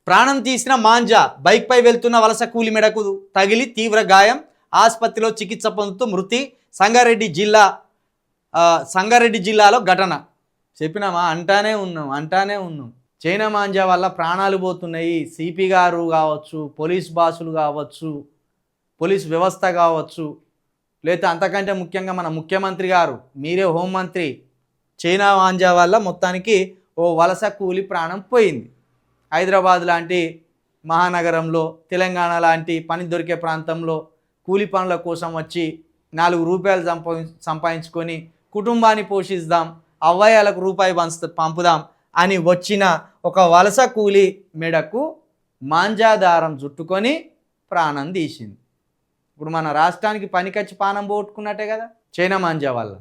ప్రాణం తీసిన మాంజా బైక్పై వెళ్తున్న వలస కూలి మెడకు తగిలి తీవ్ర గాయం, ఆసుపత్రిలో చికిత్స పొందుతూ మృతి. సంగారెడ్డి జిల్లాలో ఘటన. చెప్పినామా, అంటానే ఉన్నాం. చైనా మాంజా వల్ల ప్రాణాలు పోతున్నాయి. సిపి గారు కావచ్చు, పోలీస్ బాసులు కావచ్చు, పోలీస్ వ్యవస్థ కావచ్చు, లేదా అంతకంటే ముఖ్యంగా మన ముఖ్యమంత్రి గారు, మీరే హోంమంత్రి, చైనా మాంజా వల్ల మొత్తానికి ఓ వలస కూలి ప్రాణం పోయింది. హైదరాబాద్ లాంటి మహానగరంలో, తెలంగాణ లాంటి పని దొరికే ప్రాంతంలో కూలి పనుల కోసం వచ్చి 4 రూపాయలు సంపాదించుకొని కుటుంబాన్ని పోషిస్తాం, అవ్వయ్యలకు రూపాయి పంపుదాం అని వచ్చిన ఒక వలస కూలి మెడకు మాంజాదారం చుట్టుకొని ప్రాణం తీసింది. ఇప్పుడు మన రాష్ట్రానికి పనికొచ్చి పానం పోగొట్టుకున్నట్టే కదా చైనా మాంజా వల్ల.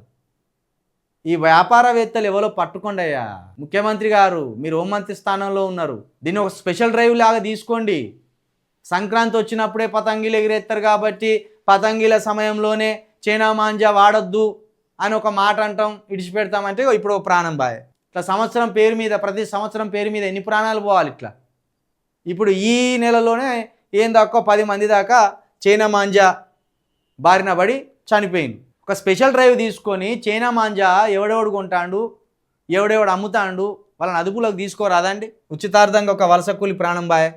ఈ వ్యాపారవేత్తలు ఎవరో పట్టుకోండియ్యా. ముఖ్యమంత్రి గారు, మీరు హోంమంత్రి స్థానంలో ఉన్నారు, దీన్ని ఒక స్పెషల్ డ్రైవ్ లాగా తీసుకోండి. సంక్రాంతి వచ్చినప్పుడే పతంగిలు ఎగిరేస్తారు కాబట్టి పతంగిల సమయంలోనే చైనా మాంజా వాడొద్దు అని ఒక మాట అంటాం, ఇడిచిపెడతామంటే ఇప్పుడు ప్రాణం బాయ్. ఇట్లా సంవత్సరం పేరు మీద, ప్రతి సంవత్సరం పేరు మీద ఎన్ని ప్రాణాలు పోవాలి ఇట్లా. ఇప్పుడు ఈ నెలలోనే ఏం తక్కువ 10 మంది దాకా చైనా మాంజా బారిన పడి చనిపోయింది. ఒక స్పెషల్ డ్రైవ్ తీసుకొని చైనా మాంజా ఎవడెవడు కొంటాడు, ఎవడెవడు అమ్ముతాడు, వాళ్ళని అదుపులోకి తీసుకోరాదండి. ఉచితార్థంగా ఒక వలస కూలి ప్రాణం బాయ్.